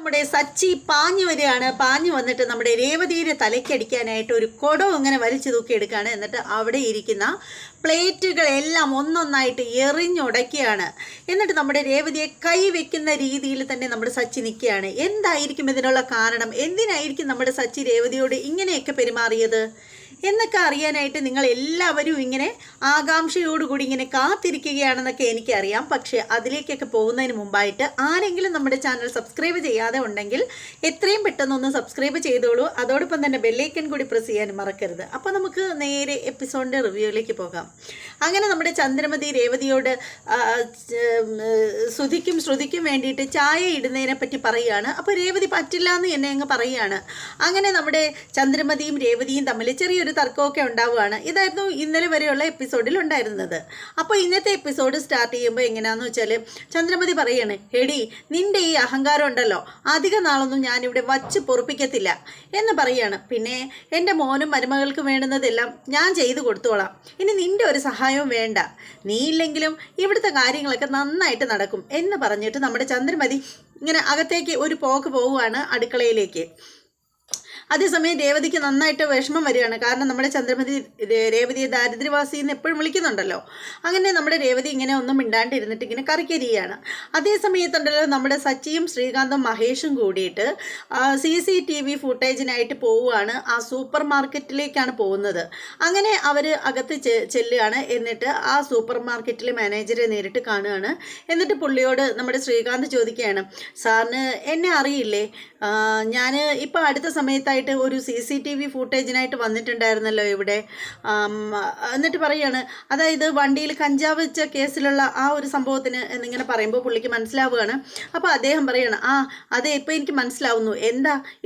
നമ്മുടെ സച്ചി പാഞ്ഞു വരികയാണ്. പാഞ്ഞു വന്നിട്ട് നമ്മുടെ രേവതിയുടെ തലയ്ക്കടിക്കാനായിട്ട് ഒരു കുടം ഇങ്ങനെ വലിച്ചു തൂക്കിയെടുക്കുകയാണ്. എന്നിട്ട് അവിടെ ഇരിക്കുന്ന പ്ലേറ്റുകളെല്ലാം ഒന്നൊന്നായിട്ട് എറിഞ്ഞുടയ്ക്കുകയാണ്. എന്നിട്ട് നമ്മുടെ രേവതിയെ കൈവെക്കുന്ന രീതിയിൽ തന്നെ നമ്മുടെ സച്ചി നിൽക്കുകയാണ്. എന്തായിരിക്കും ഇതിനുള്ള കാരണം? എന്തിനായിരിക്കും നമ്മുടെ സച്ചി രേവതിയോട് ഇങ്ങനെയൊക്കെ പെരുമാറിയത് എന്നൊക്കെ അറിയാനായിട്ട് നിങ്ങൾ എല്ലാവരും ഇങ്ങനെ ആകാംക്ഷയോടുകൂടി ഇങ്ങനെ കാത്തിരിക്കുകയാണെന്നൊക്കെ എനിക്കറിയാം. പക്ഷേ അതിലേക്കൊക്കെ പോകുന്നതിന് മുമ്പായിട്ട് ആരെങ്കിലും നമ്മുടെ ചാനൽ സബ്സ്ക്രൈബ് ചെയ്യാതെ ഉണ്ടെങ്കിൽ എത്രയും പെട്ടെന്നൊന്ന് സബ്സ്ക്രൈബ് ചെയ്തോളൂ. അതോടൊപ്പം തന്നെ ബെല്ലൈക്കൻ കൂടി പ്രസ് ചെയ്യാൻ മറക്കരുത്. അപ്പോൾ നമുക്ക് നേരെ എപ്പിസോഡിൻ്റെ റിവ്യൂയിലേക്ക് പോകാം. അങ്ങനെ നമ്മുടെ ചന്ദ്രമതി രേവതിയോട് ശ്രുതിക്കും വേണ്ടിയിട്ട് ചായ ഇടുന്നതിനെ പറ്റി പറയുകയാണ്. അപ്പോൾ രേവതി പറ്റില്ല എന്ന് എന്നെ അങ്ങ് പറയുകയാണ്. അങ്ങനെ നമ്മുടെ ചന്ദ്രമതിയും രേവതിയും തമ്മിൽ ചെറിയൊരു തർക്കമൊക്കെ ഉണ്ടാവുകയാണ്. ഇതായിരുന്നു ഇന്നലെ വരെയുള്ള എപ്പിസോഡിൽ ഉണ്ടായിരുന്നത്. അപ്പോൾ ഇന്നത്തെ എപ്പിസോഡ് സ്റ്റാർട്ട് ചെയ്യുമ്പോൾ എങ്ങനെയാണെന്ന് വെച്ചാൽ ചന്ദ്രമതി പറയാണ്, എടി നിൻ്റെ ഈ അഹങ്കാരം ഉണ്ടല്ലോ, അധിക നാളൊന്നും ഞാനിവിടെ വച്ച് പൊറുപ്പിക്കത്തില്ല എന്ന് പറയാണ്. പിന്നെ എൻ്റെ മോനും മരുമകൾക്കും വേണ്ടുന്നതെല്ലാം ഞാൻ ചെയ്തു കൊടുത്തോളാം, ഇനി നിൻ്റെ ഒരു സഹായവും വേണ്ട, നീ ഇല്ലെങ്കിലും ഇവിടുത്തെ കാര്യങ്ങളൊക്കെ നന്നായിട്ട് നടക്കും എന്ന് പറഞ്ഞിട്ട് നമ്മുടെ ചന്ദ്രമതി ഇങ്ങനെ അകത്തേക്ക് ഒരു പോക്ക് പോവുകയാണ് അടുക്കളയിലേക്ക്. അതേസമയം രേവതിക്ക് നന്നായിട്ട് വിഷമം വരികയാണ്. കാരണം നമ്മുടെ ചന്ദ്രമതി രേവതിയെ ദാരിദ്ര്യവാസി എന്ന് എപ്പോഴും വിളിക്കുന്നുണ്ടല്ലോ. അങ്ങനെ നമ്മുടെ രേവതി ഇങ്ങനെ ഒന്നും മിണ്ടാണ്ടിരുന്നിട്ട് ഇങ്ങനെ കറിക്കരിയാണ്. അതേ സമയത്തുണ്ടല്ലോ നമ്മുടെ സച്ചിയും ശ്രീകാന്തും മഹേഷും കൂടിയിട്ട് CCTV ഫുട്ടേജിനായിട്ട് പോവുകയാണ്. ആ സൂപ്പർ മാർക്കറ്റിലേക്കാണ് പോകുന്നത്. അങ്ങനെ അവർ അകത്ത് ചെല്ലുകയാണ്. എന്നിട്ട് ആ സൂപ്പർ മാർക്കറ്റിലെ മാനേജറെ നേരിട്ട് കാണുകയാണ്. എന്നിട്ട് പുള്ളിയോട് നമ്മുടെ ശ്രീകാന്ത് ചോദിക്കുകയാണ്, സാറിന് എന്നെ അറിയില്ലേ? ഞാൻ ഇപ്പോൾ അടുത്ത സമയത്തായിട്ട് ഒരു CCTV ഫുട്ടേജിനായിട്ട് വന്നിട്ടുണ്ടായിരുന്നല്ലോ ഇവിടെ. എന്നിട്ട് പറയുകയാണ്, അതായത് വണ്ടിയിൽ കഞ്ചാവ് വെച്ച കേസിലുള്ള ആ ഒരു സംഭവത്തിന് എന്നിങ്ങനെ പറയുമ്പോൾ പുള്ളിക്ക് മനസ്സിലാവുകയാണ്. അപ്പോൾ അദ്ദേഹം പറയുകയാണ്, അതെ ഇപ്പോൾ എനിക്ക് മനസ്സിലാവുന്നു,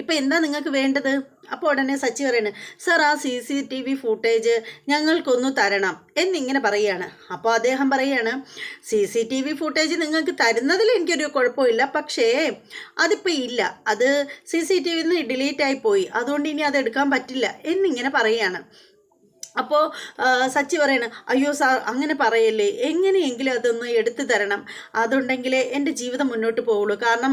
ഇപ്പം എന്താ നിങ്ങൾക്ക് വേണ്ടത്? അപ്പോൾ ഉടനെ സച്ചി പറയാണ്, സർ ആ CCTV ഫുട്ടേജ് ഞങ്ങൾക്കൊന്ന് തരണം എന്നിങ്ങനെ പറയുകയാണ്. അപ്പോൾ അദ്ദേഹം പറയുകയാണ്, CCTV ഫുട്ടേജ് നിങ്ങൾക്ക് തരുന്നതിൽ എനിക്കൊരു കുഴപ്പമില്ല, പക്ഷേ അതിപ്പോൾ ഇല്ല, അത് CCTVയിൽ നിന്ന് ഡിലീറ്റ് ആയിപ്പോയി, അതുകൊണ്ട് ഇനി അത് എടുക്കാൻ പറ്റില്ല എന്നിങ്ങനെ പറയുകയാണ്. അപ്പോൾ സച്ചി പറയണ, അയ്യോ സാർ അങ്ങനെ പറയല്ലേ, എങ്ങനെയെങ്കിലും അതൊന്ന് എടുത്തു തരണം, അതുണ്ടെങ്കിലേ എൻ്റെ ജീവിതം മുന്നോട്ട് പോവുള്ളൂ. കാരണം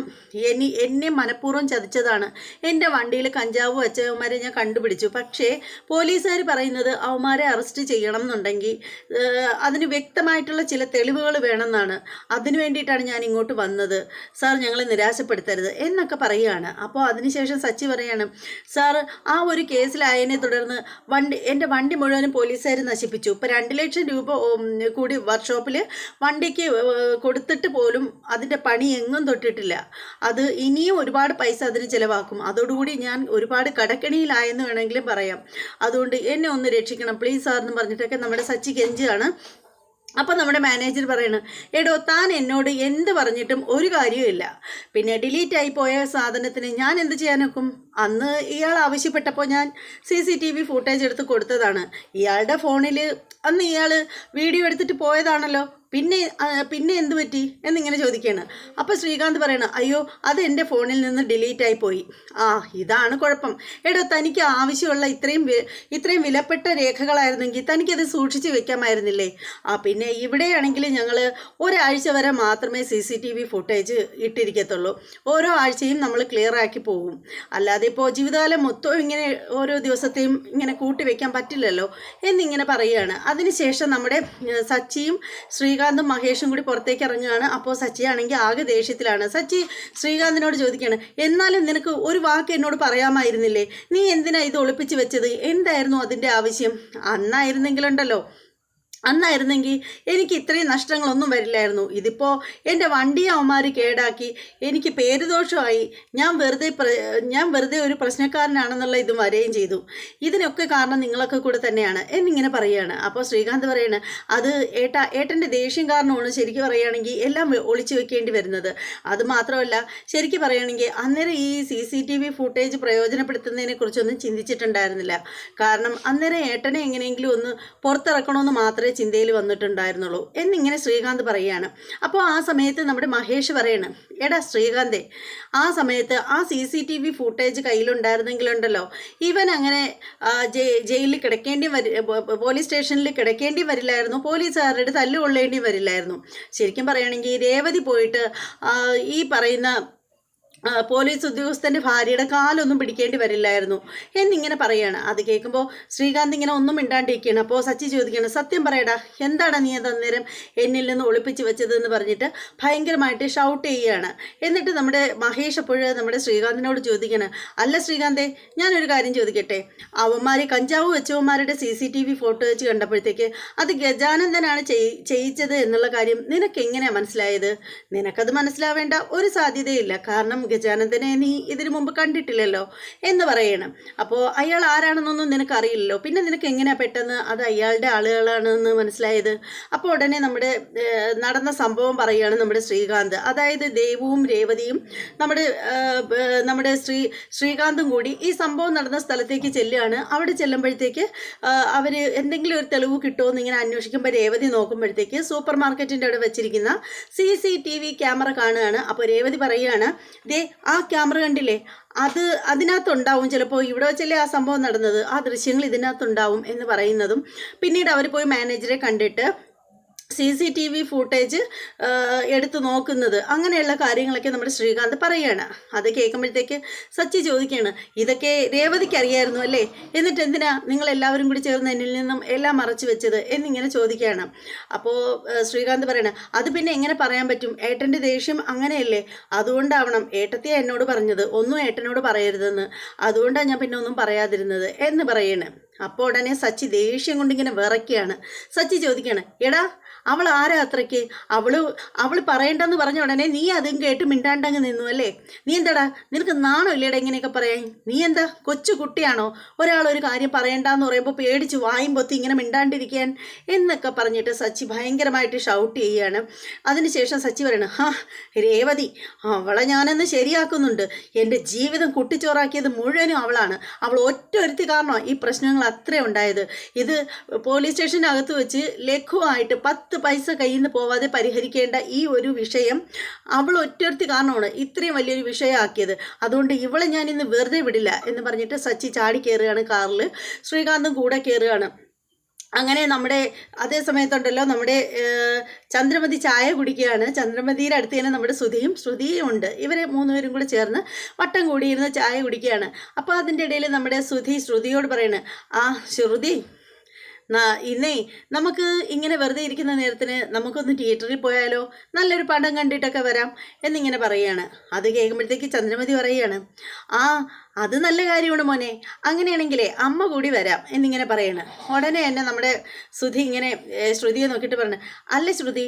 എന്നെ മനഃപൂർവ്വം ചതിച്ചതാണ്. എൻ്റെ വണ്ടിയിൽ കഞ്ചാവ് വെച്ചവന്മാരെ ഞാൻ കണ്ടുപിടിച്ചു. പക്ഷേ പോലീസുകാർ പറയുന്നത് അവന്മാരെ അറസ്റ്റ് ചെയ്യണം എന്നുണ്ടെങ്കിൽ അതിന് വ്യക്തമായിട്ടുള്ള ചില തെളിവുകൾ വേണമെന്നാണ്. അതിനു വേണ്ടിയിട്ടാണ് ഞാൻ ഇങ്ങോട്ട് വന്നത്. സാർ ഞങ്ങളെ നിരാശപ്പെടുത്തരുത് എന്നൊക്കെ പറയുകയാണ്. അപ്പോൾ അതിനുശേഷം സച്ചി പറയാണ്, സാർ ആ ഒരു കേസിലായതിനെ തുടർന്ന് എൻ്റെ വണ്ടി മുഴുവനും പോലീസുകാർ നശിപ്പിച്ചു. ഇപ്പോൾ 2 ലക്ഷം രൂപ കൂടി വർക്ക്ഷോപ്പിൽ വണ്ടിക്ക് കൊടുത്തിട്ട് പോലും അതിൻ്റെ പണി എങ്ങും തൊട്ടിട്ടില്ല. അത് ഇനിയും ഒരുപാട് പൈസ അതിന് ചിലവാക്കും. അതോടുകൂടി ഞാൻ ഒരുപാട് കടക്കെണിയിലായെന്ന് വേണമെങ്കിലും പറയാം. അതുകൊണ്ട് എന്നെ ഒന്ന് രക്ഷിക്കണം പ്ലീസ് സാർ എന്ന് പറഞ്ഞിട്ടൊക്കെ നമ്മുടെ സച്ചി കെഞ്ചുകയാണ്. അപ്പോൾ നമ്മുടെ മാനേജർ പറയണം, എടോ താൻ എന്നോട് എന്ത് പറഞ്ഞിട്ടും ഒരു കാര്യമില്ല, പിന്നെ ഡിലീറ്റ് ആയി പോയ സാധനത്തിന് ഞാൻ എന്ത് ചെയ്യാനൊക്കും? അന്ന് ഇയാൾ ആവശ്യപ്പെട്ടപ്പോൾ ഞാൻ CCTV ഫുട്ടേജ് എടുത്ത് കൊടുത്തതാണ്. ഇയാളുടെ ഫോണിൽ അന്ന് ഇയാൾ വീഡിയോ എടുത്തിട്ട് പോയതാണല്ലോ, പിന്നെ എന്ത് പറ്റി എന്നിങ്ങനെ ചോദിക്കുകയാണ്. അപ്പോൾ ശ്രീകാന്ത് പറയണം, അയ്യോ അത് എൻ്റെ ഫോണിൽ നിന്ന് ഡിലീറ്റ് ആയി പോയി. ഇതാണ് കുഴപ്പം. എടോ തനിക്ക് ആവശ്യമുള്ള ഇത്രയും വിലപ്പെട്ട രേഖകളായിരുന്നെങ്കിൽ തനിക്കത് സൂക്ഷിച്ച് വെക്കാമായിരുന്നില്ലേ? പിന്നെ ഇവിടെയാണെങ്കിൽ ഞങ്ങൾ ഒരാഴ്ച വരെ മാത്രമേ CCTV ഫുട്ടേജ് ഇട്ടിരിക്കത്തുള്ളൂ. ഓരോ ആഴ്ചയും നമ്മൾ ക്ലിയർ ആക്കി പോകും. അല്ലാതെ ഇപ്പോൾ ജീവിതകാലം മൊത്തം ഇങ്ങനെ ഓരോ ദിവസത്തെയും ഇങ്ങനെ കൂട്ടി വയ്ക്കാൻ പറ്റില്ലല്ലോ എന്നിങ്ങനെ പറയുകയാണ്. അതിനുശേഷം നമ്മുടെ സച്ചിയും ശ്രീകാന്തും മഹേഷും കൂടി പുറത്തേക്ക് ഇറങ്ങുകയാണ്. അപ്പോൾ സച്ചിയാണെങ്കിൽ ആകെ ദേഷ്യത്തിലാണ്. സച്ചി ശ്രീകാന്തിനോട് ചോദിക്കുകയാണ്, എന്നാലും നിനക്ക് ഒരു വാക്ക് എന്നോട് പറയാമായിരുന്നില്ലേ? നീ എന്തിനാ ഇത് ഒളിപ്പിച്ച് വെച്ചത്? എന്തായിരുന്നു അതിൻ്റെ ആവശ്യം? അന്നായിരുന്നെങ്കിൽ എനിക്ക് ഇത്രയും നഷ്ടങ്ങളൊന്നും വരില്ലായിരുന്നു. ഇതിപ്പോൾ എൻ്റെ വണ്ടി അവന്മാർ കേടാക്കി, എനിക്ക് പേരുദോഷമായി, ഞാൻ വെറുതെ ഒരു പ്രശ്നക്കാരനാണെന്നുള്ള ഇത് വരെയും ചെയ്തു. ഇതിനൊക്കെ കാരണം നിങ്ങളൊക്കെ കൂടെ തന്നെയാണ് എന്നിങ്ങനെ പറയുകയാണ്. അപ്പോൾ ശ്രീകാന്ത് പറയാണ്, അത് ഏട്ടൻ്റെ ദേഷ്യം കാരണമാണ് ശരിക്കും പറയുകയാണെങ്കിൽ എല്ലാം ഒളിച്ചു വെക്കേണ്ടി വരുന്നത്. അതുമാത്രമല്ല ശരിക്കും പറയുകയാണെങ്കിൽ അന്നേരം ഈ CCTV ഫുട്ടേജ് പ്രയോജനപ്പെടുത്തുന്നതിനെ കുറിച്ചൊന്നും ചിന്തിച്ചിട്ടുണ്ടായിരുന്നില്ല. കാരണം അന്നേരം ഏട്ടനെ എങ്ങനെയെങ്കിലും ഒന്ന് പുറത്തിറക്കണമെന്ന് മാത്രമേ ചിന്തയിൽ വന്നിട്ടുണ്ടായിരുന്നുള്ളൂ എന്നിങ്ങനെ ശ്രീകാന്ത് പറയുകയാണ്. അപ്പോൾ ആ സമയത്ത് നമ്മുടെ മഹേഷ് പറയാണ്, എടാ ശ്രീകാന്തേ, ആ സമയത്ത് ആ CCTV ഫുട്ടേജ് കയ്യിലുണ്ടായിരുന്നെങ്കിലുണ്ടല്ലോ ഇവൻ അങ്ങനെ ജയിലിൽ പോലീസ് സ്റ്റേഷനിൽ കിടക്കേണ്ടി വരില്ലായിരുന്നു, പോലീസുകാരുടെ തല്ലുകൊള്ളേണ്ടി വരില്ലായിരുന്നു. ശരിക്കും പറയുകയാണെങ്കിൽ രേവതി പോയിട്ട് ഈ പറയുന്ന പോലീസ് ഉദ്യോഗസ്ഥൻ്റെ ഭാര്യയുടെ കാലൊന്നും പിടിക്കേണ്ടി വരില്ലായിരുന്നു എന്നിങ്ങനെ പറയുകയാണ്. അത് കേൾക്കുമ്പോൾ ശ്രീകാന്ത് ഇങ്ങനെ ഒന്നും മിണ്ടാണ്ടിരിക്കുകയാണ്. അപ്പോൾ സച്ചി ചോദിക്കുകയാണ്, സത്യം പറയടാ, എന്താണ് നീ അത് അന്നേരം എന്നിൽ നിന്ന് ഒളിപ്പിച്ച് വെച്ചതെന്ന് പറഞ്ഞിട്ട് ഭയങ്കരമായിട്ട് ഷൗട്ട് ചെയ്യുകയാണ്. എന്നിട്ട് നമ്മുടെ മഹേഷ് അപ്പോൾ നമ്മുടെ ശ്രീകാന്തിനോട് ചോദിക്കുകയാണ്, അല്ല ശ്രീകാന്തേ, ഞാനൊരു കാര്യം ചോദിക്കട്ടെ, അവന്മാർ കഞ്ചാവ് വെച്ചവന്മാരുടെ CCTV ഫോട്ടോ വെച്ച് കണ്ടപ്പോഴത്തേക്ക് അത് ഗജാനന്ദനാണ് ചെയ്യിച്ചത് എന്നുള്ള കാര്യം നിനക്ക് എങ്ങനെയാണ് മനസ്സിലായത്? നിനക്കത് മനസ്സിലാവേണ്ട ഒരു സാധ്യതയില്ല, കാരണം ഗജാനന്ദനെ നീ ഇതിനു മുമ്പ് കണ്ടിട്ടില്ലല്ലോ എന്ന് പറയണം. അപ്പോൾ അയാൾ ആരാണെന്നൊന്നും നിനക്കറിയില്ലല്ലോ, പിന്നെ നിനക്ക് എങ്ങനെയാണ് പെട്ടെന്ന് അത് അയാളുടെ ആളുകളാണെന്ന് മനസ്സിലായത്? അപ്പോൾ ഉടനെ നമ്മുടെ നടന്ന സംഭവം പറയുകയാണ് നമ്മുടെ ശ്രീകാന്ത്. അതായത് ദേവുവും രേവതിയും നമ്മുടെ ശ്രീകാന്തും കൂടി ഈ സംഭവം നടന്ന സ്ഥലത്തേക്ക് ചെല്ലുകയാണ്. അവിടെ ചെല്ലുമ്പോഴത്തേക്ക് അവർ എന്തെങ്കിലും ഒരു തെളിവ് കിട്ടുമോ എന്ന് ഇങ്ങനെ അന്വേഷിക്കുമ്പോൾ രേവതി നോക്കുമ്പോഴത്തേക്ക് സൂപ്പർ മാർക്കറ്റിൻ്റെ അവിടെ വെച്ചിരിക്കുന്ന CCTV ക്യാമറ കാണുകയാണ്. അപ്പോൾ രേവതി പറയുകയാണ്, ദേ ആ ക്യാമറ കണ്ടില്ലേ, അതിനകത്തുണ്ടാവും, ചിലപ്പോൾ ഇവിടെ വെച്ചല്ലേ ആ സംഭവം നടന്നത്, ആ ദൃശ്യങ്ങൾ ഇതിനകത്തുണ്ടാവും എന്ന് പറയുന്നതും പിന്നീട് അവർ പോയി മാനേജറെ കണ്ടിട്ട് CCTV ഫൂട്ടേജ് എടുത്ത് നോക്കുന്നത്, അങ്ങനെയുള്ള കാര്യങ്ങളൊക്കെ നമ്മുടെ ശ്രീകാന്ത് പറയുകയാണ്. അത് കേൾക്കുമ്പോഴത്തേക്ക് സച്ചി ചോദിക്കുകയാണ്, ഇതൊക്കെ രേവതിക്ക് അറിയായിരുന്നു അല്ലേ, എന്നിട്ട് എന്തിനാ നിങ്ങളെല്ലാവരും കൂടി ചേർന്ന് എന്നിൽ നിന്നും എല്ലാം മറച്ചു വെച്ചത് എന്നിങ്ങനെ ചോദിക്കുകയാണ്. അപ്പോൾ ശ്രീകാന്ത് പറയണം, അത് പിന്നെ എങ്ങനെ പറയാൻ പറ്റും, ഏട്ടൻ്റെ ദേഷ്യം അങ്ങനെയല്ലേ, അതുകൊണ്ടാവണം ഏട്ടത്തിയെ എന്നോട് പറഞ്ഞത്, ഒന്നും ഏട്ടനോട് പറയരുതെന്ന്, അതുകൊണ്ടാണ് ഞാൻ പിന്നെ ഒന്നും പറയാതിരുന്നത് എന്ന് പറയണേ. അപ്പോൾ ഉടനെ സച്ചി ദേഷ്യം കൊണ്ടിങ്ങനെ വിറയ്ക്കുകയാണ്. സച്ചി ചോദിക്കുകയാണ്, എടാ അവൾ ആരാ അത്രയ്ക്ക്, അവൾ പറയണ്ടെന്ന് പറഞ്ഞ ഉടനെ നീ അതും കേട്ട് മിണ്ടാണ്ടങ്ങ് നിന്നു അല്ലേ, നീ എന്താടാ, നിനക്ക് നാണോ ഇല്ലേടാ ഇങ്ങനെയൊക്കെ പറയാൻ, നീ എന്താ കൊച്ചു കുട്ടിയാണോ, ഒരാളൊരു കാര്യം പറയണ്ടെന്ന് പറയുമ്പോൾ പേടിച്ച് വായും പൊത്തി ഇങ്ങനെ മിണ്ടാണ്ടിരിക്കാൻ എന്നൊക്കെ പറഞ്ഞിട്ട് സച്ചി ഭയങ്കരമായിട്ട് ഷൗട്ട് ചെയ്യുകയാണ്. അതിനുശേഷം സച്ചി പറയണം, രേവതി അവളെ ഞാനൊന്ന് ശരിയാക്കുന്നുണ്ട്, എൻ്റെ ജീവിതം കുട്ടിച്ചോറാക്കിയത് മുഴുവനും അവളാണ്, അവൾ ഒരുത്തി കാരണമാണ് ഈ പ്രശ്നങ്ങൾ അത്രയും ഉണ്ടായത്, ഇത് പോലീസ് സ്റ്റേഷനകത്ത് വെച്ച് ലഘുവായിട്ട് 10 പൈസ കയ്യിൽ നിന്ന് പോവാതെ പരിഹരിക്കേണ്ട ഈ ഒരു വിഷയം അവൾ ഒറ്റൊരുത്തി കാരണമാണ് ഇത്രയും വലിയൊരു വിഷയമാക്കിയത്, അതുകൊണ്ട് ഇവളെ ഞാൻ ഇന്ന് വെറുതെ വിടില്ല എന്ന് പറഞ്ഞിട്ട് സച്ചി ചാടി കയറുകയാണ് കാറിൽ, ശ്രീകാന്തും കൂടെ കയറുകയാണ്. അങ്ങനെ നമ്മുടെ അതേ സമയത്തുണ്ടല്ലോ നമ്മുടെ ചന്ദ്രമതി ചായ കുടിക്കുകയാണ്. ചന്ദ്രമതിയുടെ അടുത്ത് തന്നെ നമ്മുടെ ശ്രുതിയും ഉണ്ട്. ഇവരെ 3 പേരും കൂടെ ചേർന്ന് വട്ടം കൂടിയിരുന്ന് ചായ കുടിക്കുകയാണ്. അപ്പോൾ അതിൻ്റെ ഇടയിൽ നമ്മുടെ ശ്രുതിയോട് പറയണ്, ശ്രുതി ഇന്നേ നമുക്ക് ഇങ്ങനെ വെറുതെ ഇരിക്കുന്ന നേരത്തിന് നമുക്കൊന്ന് തിയേറ്ററിൽ പോയാലോ, നല്ലൊരു പടം കണ്ടിട്ടൊക്കെ വരാം എന്നിങ്ങനെ പറയുകയാണ്. അത് കേൾക്കുമ്പോഴത്തേക്ക് ചന്ദ്രമതി പറയുകയാണ്, അത് നല്ല കാര്യമാണ് മോനെ, അങ്ങനെയാണെങ്കിലേ അമ്മ കൂടി വരാം എന്നിങ്ങനെ പറയണം. ഉടനെ തന്നെ നമ്മുടെ ശ്രുതിയെ നോക്കിയിട്ട് പറഞ്ഞു, അല്ല ശ്രുതി,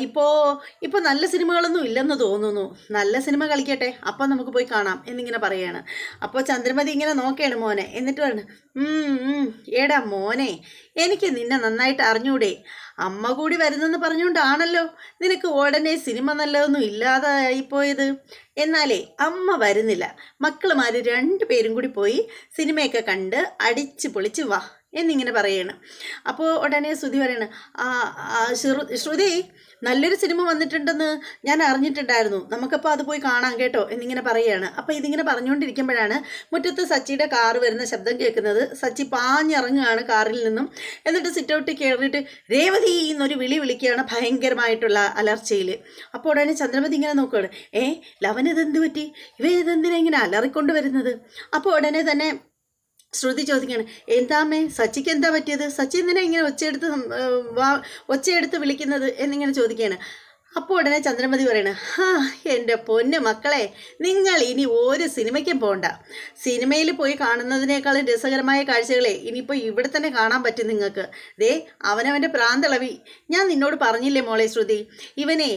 ഇപ്പോൾ നല്ല സിനിമകളൊന്നും ഇല്ലെന്ന് തോന്നുന്നു, നല്ല സിനിമ കളിക്കട്ടെ അപ്പം നമുക്ക് പോയി കാണാം എന്നിങ്ങനെ പറയാണ്. അപ്പോൾ ചന്ദ്രമതി ഇങ്ങനെ നോക്കുകയാണ് മോനെ, എന്നിട്ട് പറഞ്ഞു, ഏടാ മോനെ, എനിക്ക് നിന്നെ നന്നായിട്ട് അറിഞ്ഞൂടെ, അമ്മ കൂടി വരുന്നെന്ന് പറഞ്ഞുകൊണ്ടാണല്ലോ നിനക്ക് ഉടനെ സിനിമ നല്ലതൊന്നും ഇല്ലാതായിപ്പോയത്, എന്നാലേ അമ്മ വരുന്നില്ല, മക്കളുമാർ 2 പേരും കൂടി പോയി സിനിമയൊക്കെ കണ്ട് അടിച്ച് പൊളിച്ച് വാ എന്നിങ്ങനെ പറയണം. അപ്പോൾ ഉടനെ ശ്രുതി പറയണം, ശ്രുതി നല്ലൊരു സിനിമ വന്നിട്ടുണ്ടെന്ന് ഞാൻ അറിഞ്ഞിട്ടുണ്ടായിരുന്നു, നമുക്കപ്പോൾ അത് പോയി കാണാം കേട്ടോ എന്നിങ്ങനെ പറയുകയാണ്. അപ്പോൾ ഇതിങ്ങനെ പറഞ്ഞുകൊണ്ടിരിക്കുമ്പോഴാണ് മുറ്റത്ത് സച്ചിയുടെ കാറ് വരുന്ന ശബ്ദം കേൾക്കുന്നത്. സച്ചി പാഞ്ഞിറങ്ങുകയാണ് കാറിൽ നിന്നും. എന്നിട്ട് സിറ്റൗട്ടിൽ കയറിയിട്ട് രേവതി എന്നൊരു വിളിക്കുകയാണ് ഭയങ്കരമായിട്ടുള്ള അലർച്ചയിൽ. അപ്പോൾ ഉടനെ ചന്ദ്രമതി ഇങ്ങനെ നോക്കുകയാണ്, ലവനിതെന്ത് പറ്റി, ഇതെന്തിനാ ഇങ്ങനെ അലറിക്കൊണ്ട് വരുന്നത്? അപ്പോൾ ഉടനെ തന്നെ ശ്രുതി ചോദിക്കുകയാണ്, എന്താമ്മേ സച്ചിക്ക് എന്താ പറ്റിയത്, സച്ചി എന്തിനാ ഇങ്ങനെ ഒച്ചയെടുത്ത് വിളിക്കുന്നത് എന്നിങ്ങനെ ചോദിക്കുകയാണ്. അപ്പോൾ ഉടനെ ചന്ദ്രമതി പറയണേ, എൻ്റെ പൊന്നു മക്കളെ, നിങ്ങൾ ഇനി ഒരു സിനിമയ്ക്കും പോകണ്ട, സിനിമയിൽ പോയി കാണുന്നതിനേക്കാളും രസകരമായ കാഴ്ചകളെ ഇനിയിപ്പോൾ ഇവിടെ തന്നെ കാണാൻ പറ്റും നിങ്ങൾക്ക്. അവനവൻ്റെ പ്രാന്തളവി, ഞാൻ നിന്നോട് പറഞ്ഞില്ലേ മോളെ ശ്രുതി, ഇവനെ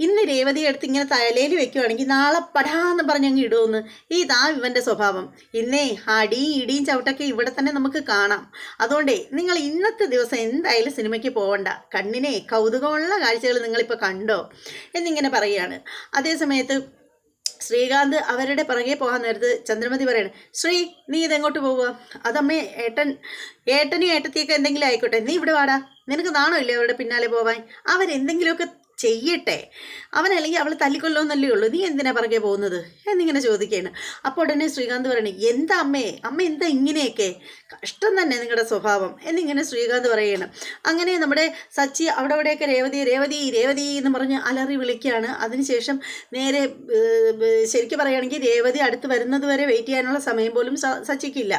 ഇന്ന് രേവതിയെ എടുത്ത് ഇങ്ങനെ തലയിൽ വെക്കുവാണെങ്കിൽ നാളെ പടാന്ന് പറഞ്ഞങ്ങ് ഇടുമെന്ന്, ഇതാ ഇവൻ്റെ സ്വഭാവം. ഇന്നേ അടിയും ഇടിയും ചവിട്ടൊക്കെ ഇവിടെ തന്നെ നമുക്ക് കാണാം, അതുകൊണ്ടേ നിങ്ങൾ ഇന്നത്തെ ദിവസം എന്തായാലും സിനിമയ്ക്ക് പോകണ്ട, കണ്ണിനെ കൗതുകമുള്ള കാഴ്ചകൾ നിങ്ങളിപ്പോൾ കണ്ടോ എന്നിങ്ങനെ പറയുകയാണ്. അതേസമയത്ത് ശ്രീകാന്ത് അവരുടെ പിറകെ പോകാൻ നേരത്ത് ചന്ദ്രമതി പറയണം, നീ ഇതെങ്ങോട്ട് പോവുക, അതമ്മേ ഏട്ടനും ഏട്ടത്തിയൊക്കെ എന്തെങ്കിലും ആയിക്കോട്ടെ, നീ ഇവിടെ വാടാ, നിനക്ക് നാണോ ഇല്ലേ അവരുടെ പിന്നാലെ പോവാൻ, അവരെന്തെങ്കിലുമൊക്കെ ചെയ്യട്ടെ, അവനല്ലെങ്കിൽ അവൾ തല്ലിക്കൊല്ലോന്നല്ലേ ഉള്ളൂ, നീ എന്തിനാ പുറകെ പോകുന്നത് എന്നിങ്ങനെ ചോദിക്കുകയാണ്. അപ്പോൾ ഉടനെ ശ്രീകാന്ത് പറയണേ, എന്താ അമ്മ എന്താ ഇങ്ങനെയൊക്കെ, കഷ്ടം തന്നെ നിങ്ങളുടെ സ്വഭാവം എന്നിങ്ങനെ ശ്രീകാന്ത് പറയുകയാണ്. അങ്ങനെ നമ്മുടെ സച്ചി അവിടെയൊക്കെ രേവതി എന്ന് പറഞ്ഞ് അലറി വിളിക്കുകയാണ്. അതിനുശേഷം നേരെ ശരിക്കും പറയുകയാണെങ്കിൽ രേവതി അടുത്ത് വരുന്നത് വരെ വെയിറ്റ് ചെയ്യാനുള്ള സമയം പോലും സച്ചിക്കില്ല.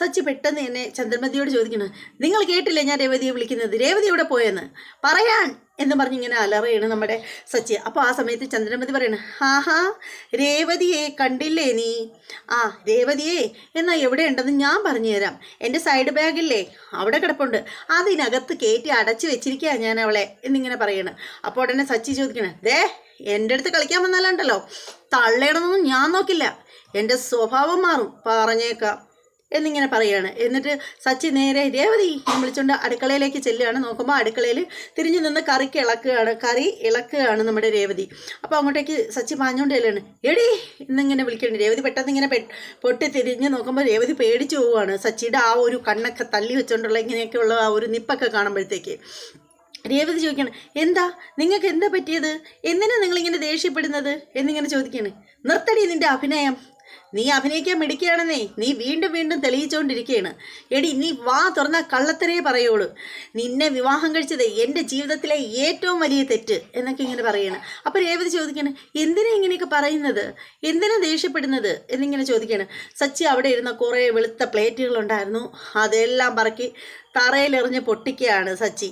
സച്ചി പെട്ടെന്ന് എന്നെ ചന്ദ്രമതിയോട് ചോദിക്കണം, നിങ്ങൾ കേട്ടില്ലേ ഞാൻ രേവതിയെ വിളിക്കുന്നത്, രേവതി എവിടെ പോയെന്ന് പറയാൻ എന്ന് പറഞ്ഞിങ്ങനെ അലറിയാണ് നമ്മുടെ സച്ചി. അപ്പോൾ ആ സമയത്ത് ചന്ദ്രമതി പറയണം, ആഹാ രേവതിയെ കണ്ടില്ലേ നീ, ആ രേവതിയെ എന്നാൽ എവിടെയുണ്ടെന്ന് ഞാൻ പറഞ്ഞു തരാം, എൻ്റെ സൈഡ് ബാഗില്ലേ അവിടെ കിടപ്പുണ്ട്, അതിനകത്ത് കയറ്റി അടച്ചു വെച്ചിരിക്കുക ഞാൻ അവളെ എന്നിങ്ങനെ പറയണം. അപ്പോൾ ഉടനെ സച്ചി ചോദിക്കണം, ദേ എൻ്റെ അടുത്ത് കളിക്കാൻ വന്നാലുണ്ടല്ലോ തള്ളയിടണമെന്നും ഞാൻ നോക്കില്ല, എൻ്റെ സ്വഭാവം മാറും പറഞ്ഞേക്കാം എന്നിങ്ങനെ പറയുകയാണ്. എന്നിട്ട് സച്ചി നേരെ രേവതി വിളിച്ചുകൊണ്ട് അടുക്കളയിലേക്ക് ചെല്ലുകയാണ്. നോക്കുമ്പോൾ അടുക്കളയിൽ തിരിഞ്ഞു നിന്ന് കറി ഇളക്കുകയാണ് നമ്മുടെ രേവതി. അപ്പോൾ അങ്ങോട്ടേക്ക് സച്ചി പാഞ്ഞുകൊണ്ട് ചെല്ലുകയാണ്. എടി എന്നിങ്ങനെ വിളിക്കുകയാണ്. രേവതി പെട്ടെന്ന് ഇങ്ങനെ പൊട്ടി തിരിഞ്ഞ് നോക്കുമ്പോൾ രേവതി പേടിച്ചു പോവുകയാണ്. സച്ചിയുടെ ആ ഒരു കണ്ണൊക്കെ തള്ളി വെച്ചുകൊണ്ടുള്ള ഇങ്ങനെയൊക്കെയുള്ള ആ ഒരു നിപ്പൊക്കെ കാണുമ്പോഴത്തേക്ക് രേവതി ചോദിക്കണം, എന്താ നിങ്ങൾക്ക് എന്താ പറ്റിയത്, എന്തിനാ നിങ്ങളിങ്ങനെ ദേഷ്യപ്പെടുന്നത് എന്നിങ്ങനെ ചോദിക്കുകയാണ്. നിർത്തടി നിൻ്റെ അഭിനയം, നീ അഭിനയിക്കാൻ മിടിക്കുകയാണെന്നേ നീ വീണ്ടും തെളിയിച്ചുകൊണ്ടിരിക്കുകയാണ്. എടി നീ വാ തുറന്നാൽ കള്ളത്തരേ പറയുള്ളൂ, നിന്നെ വിവാഹം കഴിച്ചത് എൻ്റെ ജീവിതത്തിലെ ഏറ്റവും വലിയ തെറ്റ് എന്നൊക്കെ ഇങ്ങനെ പറയണം. അപ്പോൾ രേവതി ചോദിക്കണം, എന്തിനാ ഇങ്ങനെയൊക്കെ പറയുന്നത്, എന്തിനാ ദേഷ്യപ്പെടുന്നത് എന്നിങ്ങനെ ചോദിക്കണം. സച്ചി അവിടെ ഇരുന്ന കുറേ വെളുത്ത പ്ലേറ്റുകളുണ്ടായിരുന്നു, അതെല്ലാം പറക്കി തറയിലെറിഞ്ഞ് പൊട്ടിക്കുകയാണ് സച്ചി.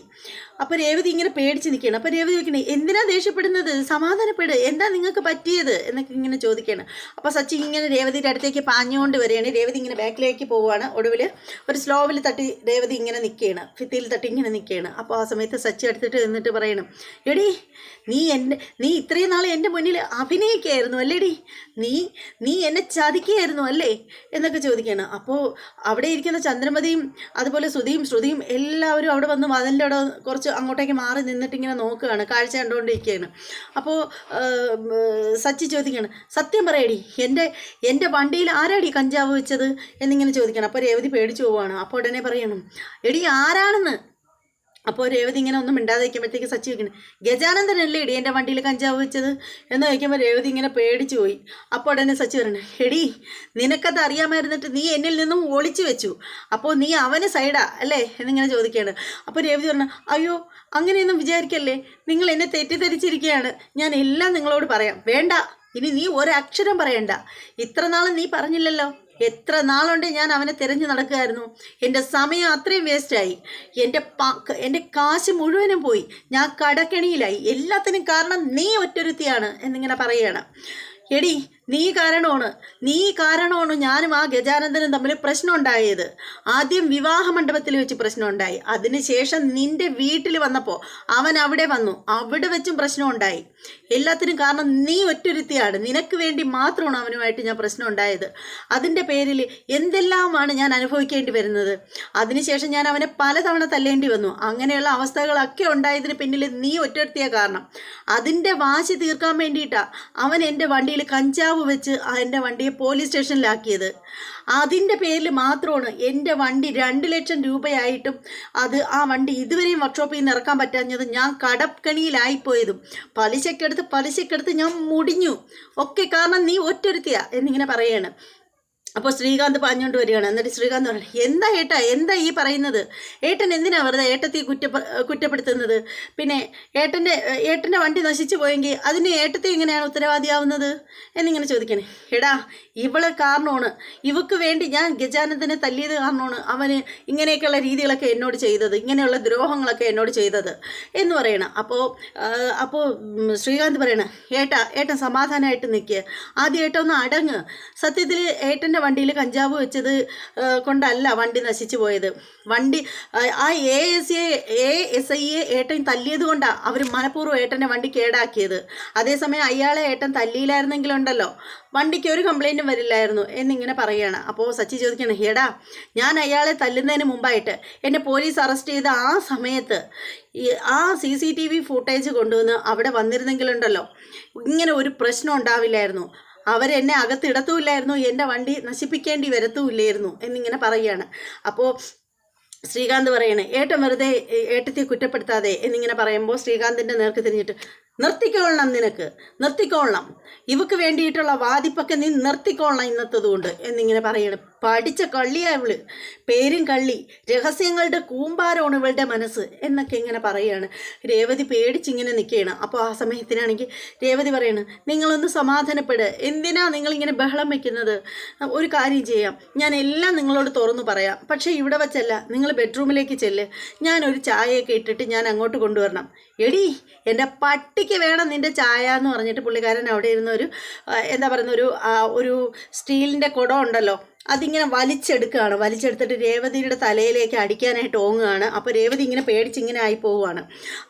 അപ്പോൾ രേവതി ഇങ്ങനെ പേടിച്ച് നിൽക്കുകയാണ്. അപ്പോൾ രേവതി ചോദിക്കണേ, എന്തിനാ ദേഷ്യപ്പെടുന്നത്, സമാധാനപ്പെട്, എന്താ നിങ്ങൾക്ക് പറ്റിയത് എന്നൊക്കെ ഇങ്ങനെ ചോദിക്കുകയാണ്. അപ്പോൾ സച്ചി ഇങ്ങനെ രേവതിയുടെ അടുത്തേക്ക് പാഞ്ഞുകൊണ്ട് വരികയാണ്. രേവതി ഇങ്ങനെ ബാക്കിലേക്ക് പോവുകയാണ്. ഒടുവിൽ ഒരു സ്ലോവിൽ തട്ടി രേവതി ഇങ്ങനെ നിൽക്കുകയാണ്, ഭിത്തിയിൽ തട്ടി ഇങ്ങനെ നിൽക്കുകയാണ്. അപ്പോൾ ആ സമയത്ത് സച്ചി അടുത്തിട്ട് നിന്നിട്ട് പറയണം, എടി നീ ഇത്രയും നാൾ എൻ്റെ മുന്നിൽ അഭിനയിക്കുകയായിരുന്നു അല്ലേടി, നീ എന്നെ ചതിക്കുകയായിരുന്നു അല്ലേ എന്നൊക്കെ ചോദിക്കുകയാണ്. അപ്പോൾ അവിടെ ഇരിക്കുന്ന ചന്ദ്രമതിയും അതുപോലെ ശ്രുതിയും എല്ലാവരും അവിടെ വന്ന് അതിൻ്റെ അവിടെ കുറച്ച് അങ്ങോട്ടേക്ക് മാറി നിന്നിട്ട് ഇങ്ങനെ നോക്കുകയാണ്, കാഴ്ച കണ്ടുകൊണ്ടിരിക്കുകയാണ്. അപ്പോൾ സച്ചി ചോദിക്കുകയാണ്, സത്യം പറയടി, എൻ്റെ വണ്ടിയിൽ ആരാടി കഞ്ചാവ് വെച്ചത് എന്നിങ്ങനെ ചോദിക്കണം. അപ്പോൾ രേവതി പേടിച്ചു പോവുകയാണ്. അപ്പോൾ ഉടനെ പറയണം, എടി ആരാണെന്ന്. അപ്പോൾ രേവതി ഇങ്ങനെ ഒന്നും മിണ്ടാതെ വയ്ക്കുമ്പോഴത്തേക്ക് സച്ചി വയ്ക്കണം, ഗജാനന്ദനല്ലേ എടി എൻ്റെ വണ്ടിയിൽ കഞ്ചാവ് വെച്ചത് എന്ന് ചോദിക്കുമ്പോൾ രേവതി ഇങ്ങനെ പേടിച്ചു പോയി. അപ്പോൾ ഉടനെ സച്ചി പറയണേ, എടി നിനക്കത് അറിയാമായിരുന്നിട്ട് നീ എന്നിൽ നിന്നും ഒളിച്ചു വെച്ചു, അപ്പോൾ നീ അവന് സൈഡാ അല്ലേ എന്നിങ്ങനെ ചോദിക്കുകയാണ്. അപ്പോൾ രേവതി പറഞ്ഞു, അയ്യോ അങ്ങനെയൊന്നും വിചാരിക്കല്ലേ, നിങ്ങൾ എന്നെ തെറ്റിദ്ധരിച്ചിരിക്കുകയാണ്, ഞാൻ എല്ലാം നിങ്ങളോട് പറയാം, വേണ്ട ഇനി നീ ഒരക്ഷരം പറയണ്ട, ഇത്ര നാളും നീ പറഞ്ഞില്ലല്ലോ, എത്ര നാളുണ്ട് ഞാൻ അവനെ തിരഞ്ഞു നടക്കുമായിരുന്നു, എൻ്റെ സമയം അത്രയും വേസ്റ്റായി, എൻ്റെ കാശ് മുഴുവനും പോയി, ഞാൻ കടക്കെണിയിലായി, എല്ലാത്തിനും കാരണം നീ ഒറ്റൊരുത്തിയാണ് എന്നിങ്ങനെ പറയുകയാണ്. എടി നീ കാരണമാണ് ഞാനും ആ ഗജാനന്ദനും തമ്മിൽ പ്രശ്നം ഉണ്ടായത്. ആദ്യം വിവാഹ മണ്ഡപത്തിൽ വെച്ച് പ്രശ്നം ഉണ്ടായി, അതിനുശേഷം നിന്റെ വീട്ടിൽ വന്നപ്പോൾ അവൻ അവിടെ വന്നു, അവിടെ വെച്ചും പ്രശ്നം ഉണ്ടായി. എല്ലാത്തിനും കാരണം നീ ഒറ്റൊരുത്തിയാണ്, നിനക്ക് വേണ്ടി മാത്രമാണ് അവനുമായിട്ട് ഞാൻ പ്രശ്നം ഉണ്ടായത്. അതിൻ്റെ പേരിൽ എന്തെല്ലാമാണ് ഞാൻ അനുഭവിക്കേണ്ടി വരുന്നത്. അതിനുശേഷം ഞാൻ അവനെ പലതവണ തല്ലേണ്ടി വന്നു. അങ്ങനെയുള്ള അവസ്ഥകളൊക്കെ ഉണ്ടായതിന് പിന്നിൽ നീ ഒറ്റൊരുത്തിയ കാരണം. അതിൻ്റെ വാശി തീർക്കാൻ വേണ്ടിയിട്ടാണ് അവൻ എൻ്റെ വണ്ടിയിൽ കഞ്ചാവ് വെച്ച് എൻ്റെ വണ്ടിയെ പോലീസ് സ്റ്റേഷനിലാക്കിയത്. അതിൻ്റെ പേരിൽ മാത്രമാണ് എൻ്റെ വണ്ടി 2 ലക്ഷം രൂപയായിട്ടും ആ വണ്ടി ഇതുവരെയും വർക്ക്ഷോപ്പിൽ നിന്ന് ഇറക്കാൻ പറ്റാഞ്ഞതും ഞാൻ കടക്കണിയിലായിപ്പോയതും പലിശക്കെടുത്ത് ഞാൻ മുടിഞ്ഞു ഒക്കെ കാരണം നീ ഒറ്റൊരുത്തിയ എന്നിങ്ങനെ പറയാണ്. അപ്പോൾ ശ്രീകാന്ത് പാഞ്ഞുകൊണ്ട് വരികയാണ്. എന്നിട്ട് ശ്രീകാന്ത് പറയണം, എന്താ ഈ പറയുന്നത്, ഏട്ടൻ എന്തിനാ വെറുതെ ഏട്ടത്തി കുറ്റപ്പെടുത്തുന്നത്, പിന്നെ ഏട്ടൻ്റെ വണ്ടി നശിച്ചു പോയെങ്കിൽ അതിന് ഏട്ടത്തി എങ്ങനെയാണ് ഉത്തരവാദിയാവുന്നത് എന്നിങ്ങനെ ചോദിക്കണേ. എടാ ഇവളെ കാരണമാണ്, ഇവക്ക് വേണ്ടി ഞാൻ ഗജാനന്ദനെ തല്ലിയത് കാരണമാണ് അവന് ഇങ്ങനെയൊക്കെയുള്ള രീതികളൊക്കെ എന്നോട് ചെയ്തത്, ഇങ്ങനെയുള്ള ദ്രോഹങ്ങളൊക്കെ എന്നോട് ചെയ്തത് എന്ന് പറയണം. അപ്പോൾ ശ്രീകാന്ത് പറയണം, ഏട്ടൻ സമാധാനമായിട്ട് നിൽക്കുക, ആദ്യം ഏട്ടൻ ഒന്ന് അടങ്ങ്, സത്യത്തിൽ ഏട്ടൻ്റെ വണ്ടിയിൽ കഞ്ചാവ് വെച്ചത് കൊണ്ടല്ല വണ്ടി നശിച്ചു പോയത്. വണ്ടി ആ ASIയെ ഏട്ടൻ തല്ലിയത് കൊണ്ടാണ് അവർ മനഃപൂർവ്വം ഏട്ടൻ്റെ വണ്ടി കേടാക്കിയത്. അതേസമയം അയാളെ ഏട്ടൻ തല്ലിയില്ലായിരുന്നെങ്കിലുണ്ടല്ലോ വണ്ടിക്ക് ഒരു കംപ്ലൈൻറ്റും വരില്ലായിരുന്നു എന്നിങ്ങനെ പറയുകയാണ്. അപ്പോൾ സച്ചി ചോദിക്കണം, എടാ ഞാൻ അയാളെ തല്ലുന്നതിന് മുമ്പായിട്ട് എന്നെ പോലീസ് അറസ്റ്റ് ചെയ്ത ആ സമയത്ത് ആ CCTV ഫുട്ടേജ് കൊണ്ടുവന്ന് അവിടെ വന്നിരുന്നെങ്കിലുണ്ടല്ലോ ഇങ്ങനെ ഒരു പ്രശ്നം ഉണ്ടാവില്ലായിരുന്നു, അവരെന്നെ അകത്തിടത്തുമില്ലായിരുന്നു, എൻ്റെ വണ്ടി നശിപ്പിക്കേണ്ടി വരത്തുമില്ലായിരുന്നു എന്നിങ്ങനെ പറയുകയാണ്. അപ്പോൾ ശ്രീകാന്ത് പറയണേ, ഏട്ടൻ വെറുതെ ഏട്ടത്തെ കുറ്റപ്പെടുത്താതെ എന്നിങ്ങനെ പറയുമ്പോൾ ശ്രീകാന്തിൻ്റെ നേർക്ക് തിരിഞ്ഞിട്ട്, നിർത്തിക്കൊള്ളണം, നിർത്തിക്കൊള്ളണം, ഇവക്ക് വേണ്ടിയിട്ടുള്ള വാദിപ്പൊക്കെ നീ നിർത്തിക്കൊള്ളണം ഇന്നത്തതുകൊണ്ട് എന്നിങ്ങനെ പറയണം. പഠിച്ച കള്ളിയാ ഇവള്, പേരും കള്ളി, രഹസ്യങ്ങളുടെ കൂമ്പാരമാണ് ഇവളുടെ മനസ്സ് എന്നൊക്കെ ഇങ്ങനെ പറയുകയാണ്. രേവതി പേടിച്ചിങ്ങനെ നിൽക്കുകയാണ്. അപ്പോൾ ആ സമയത്തിനാണെങ്കിൽ രേവതി പറയാണ്, നിങ്ങളൊന്ന് സമാധാനപ്പെട്, എന്തിനാ നിങ്ങളിങ്ങനെ ബഹളം വയ്ക്കുന്നത്? ഒരു കാര്യം ചെയ്യാം, ഞാൻ എല്ലാം നിങ്ങളോട് തുറന്നു പറയാം, പക്ഷേ ഇവിടെ വച്ചല്ല, നിങ്ങൾ ബെഡ്റൂമിലേക്ക് ചെല്ല്, ഞാനൊരു ചായയൊക്കെ ഇട്ടിട്ട് ഞാൻ അങ്ങോട്ട് കൊണ്ടുവരണം. എടി, എൻ്റെ പട്ടിക്ക് വേണം നിൻ്റെ ചായ എന്ന് പറഞ്ഞിട്ട് പുള്ളിക്കാരൻ അവിടെ ഇരുന്ന എന്താ പറയുന്ന ഒരു സ്റ്റീലിൻ്റെ കുടം ഉണ്ടല്ലോ, അതിങ്ങനെ വലിച്ചെടുത്തിട്ട് രേവതിയുടെ തലയിലേക്ക് അടിക്കാനായിട്ട് ഓങ്ങുകയാണ്. അപ്പോൾ രേവതി ഇങ്ങനെ പേടിച്ചിങ്ങനെ ആയി പോവുകയാണ്.